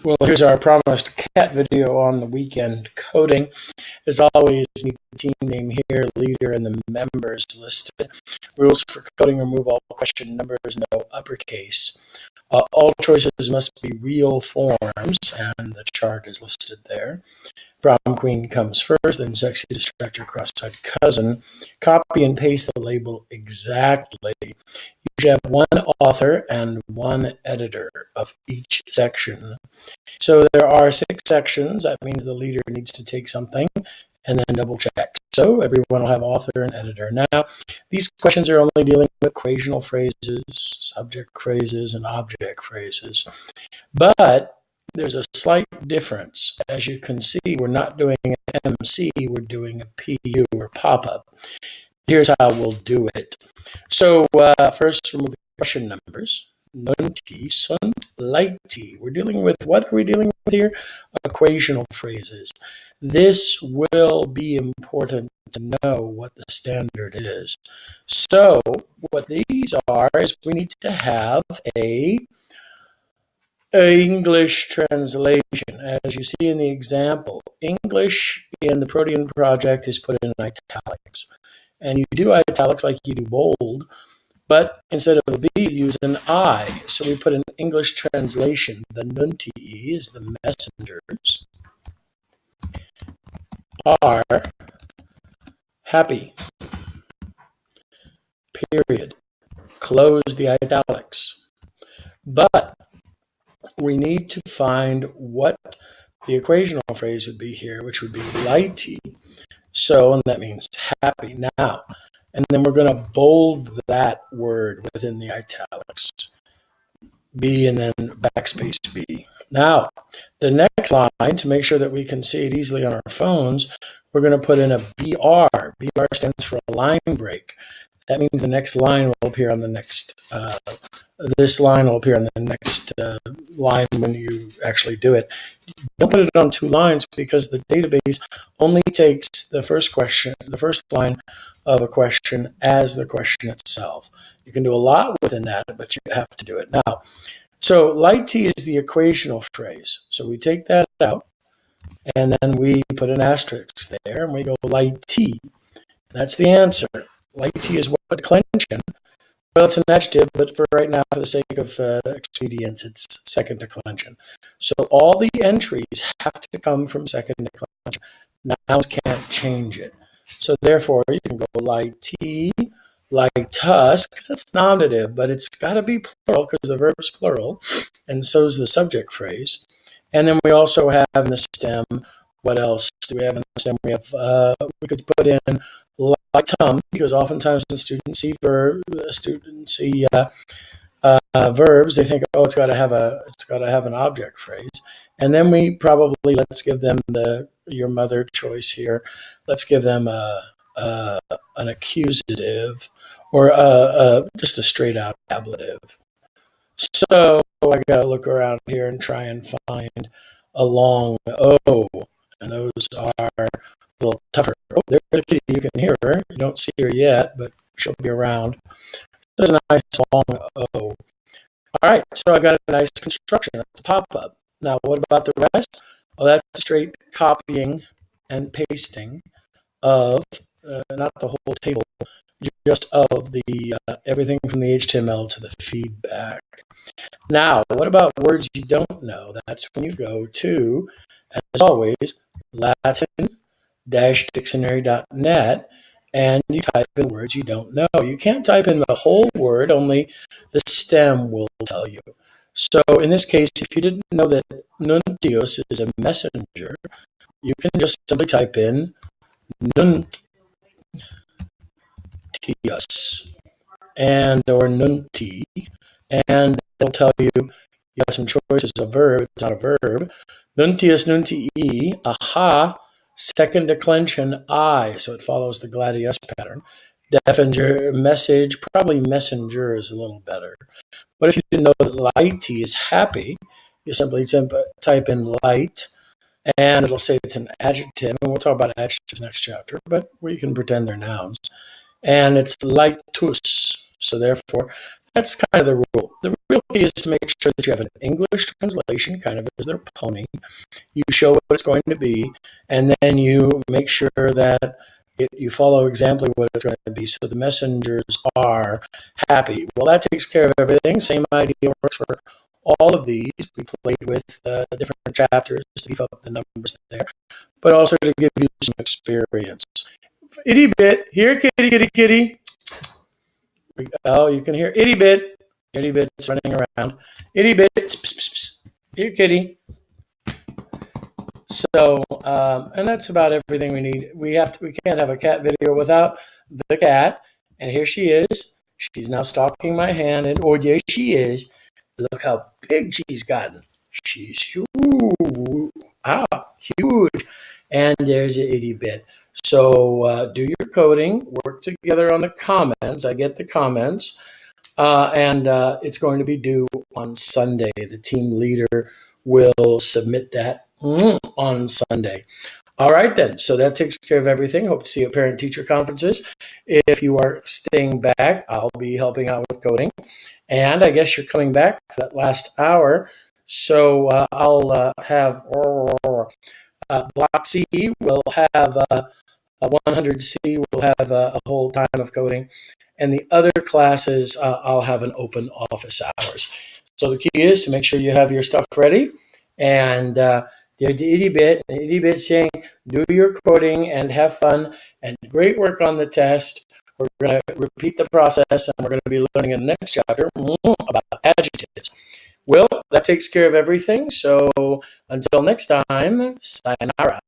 Well, here's our promised cat video on the weekend coding. As always, need the team name here, leader, and the members listed. Rules for coding: remove all question numbers, no uppercase. All choices must be real forms, and the chart is listed there. Prom queen comes first, then sexy distractor, cross-eyed cousin. Copy and paste the label exactly. You should have one author and one editor of each section. So there are 6 sections. That means the leader needs to take something and then double check. So everyone will have author and editor. Now, these questions are only dealing with equational phrases, subject phrases, and object phrases. But there's a slight difference. As you can see, we're not doing an MC, we're doing a PU or pop-up. Here's how we'll do it. So first, remove the question numbers. Nunti, sunt, lighty. We're dealing with, what are we dealing with here? Equational phrases. This will be important to know what the standard is. So what these are is we need to have a English translation. As you see in the example, English in the Protean project is put in italics. And you do italics like you do bold, but instead of a B, you use an I. So we put an English translation. The nuntii is the messengers are happy. Period. Close the italics. But we need to find what the equational phrase would be here, which would be lighty. So, and that means happy. Now, and then we're going to bold that word within the italics. B and then backspace B. Now, the next line, to make sure that we can see it easily on our phones, we're going to put in a BR. BR stands for a line break. That means the next line will appear on the next, this line will appear on the next line when you actually do it. Don't put it on 2 lines because the database only takes the first question, the first line of a question as the question itself. You can do a lot within that, but you have to do it now. So lighty is the equational phrase. So we take that out and then we put an asterisk there and we go lighty. That's the answer. Lighty is what declension. Well, it's an adjective, but for right now, for the sake of expedience, it's second declension. So all the entries have to come from second declension. Nouns can't change it. So therefore, you can go lighty, lightus, because that's nominative, but it's got to be plural because the verb's plural, and so is the subject phrase. And then we also have in the stem, what else do we have in the stem? We have, we could put in lightum, because oftentimes when students see verbs, they think, oh, it's got to have an object phrase. And then we probably, let's give them your mother choice here. Let's give them an accusative or just a straight out ablative. So I got to look around here and try and find a long O, and those are a little tougher. Oh, there's a kitty. You can hear her. You don't see her yet, but she'll be around. There's a nice long O. All right, so I've got a nice construction. That's a pop-up. Now, what about the rest? Well, that's straight copying and pasting of, not the whole table, just of the everything from the HTML to the feedback. Now, what about words you don't know? That's when you go to, as always, Latin-dictionary.net, and you type in words you don't know. You can't type in the whole word, only the stem will tell you. So in this case, if you didn't know that nuntius is a messenger, you can just simply type in nuntius and or nunti, and it'll tell you have some choices of verb. It's not a verb. Nuntius, nuntii, aha, second declension I, so it follows the gladius pattern. Defender, message, probably messenger is a little better. But if you didn't know that lighty is happy, you simply type in light, and it'll say it's an adjective, and we'll talk about adjectives next chapter, but we can pretend they're nouns. And it's lightus, so therefore That's kind of the rule. The real key is to make sure that you have an English translation, kind of as their pony. You show what it's going to be, and then you make sure that you follow exactly what it's going to be, so the messengers are happy. Well, that takes care of everything. Same idea works for all of these. We played with different chapters to beef up the numbers there, but also to give you some experience. Itty bit, here, kitty, kitty, kitty. Oh, you can hear itty bit. Itty bit's running around. Itty bit, pss, pss, pss. Here, kitty. So, and that's about everything we need. We can't have a cat video without the cat. And here she is. She's now stalking my hand, and oh, yes, she is. Look how big she's gotten. She's huge. Huge. And there's the itty bit. So do your coding. Work together on the comments. I get the comments. And it's going to be due on Sunday. The team leader will submit that on Sunday. All right, then. So that takes care of everything. Hope to see you at parent-teacher conferences. If you are staying back, I'll be helping out with coding. And I guess you're coming back for that last hour. So I'll have Block C will have 100C will have a whole time of coding. And the other classes, I'll have an open office hours. So the key is to make sure you have your stuff ready. And the itty bit saying, do your coding and have fun and great work on the test. We're going to repeat the process, and we're going to be learning in the next chapter about adjectives. Well, that takes care of everything. So until next time, sayonara.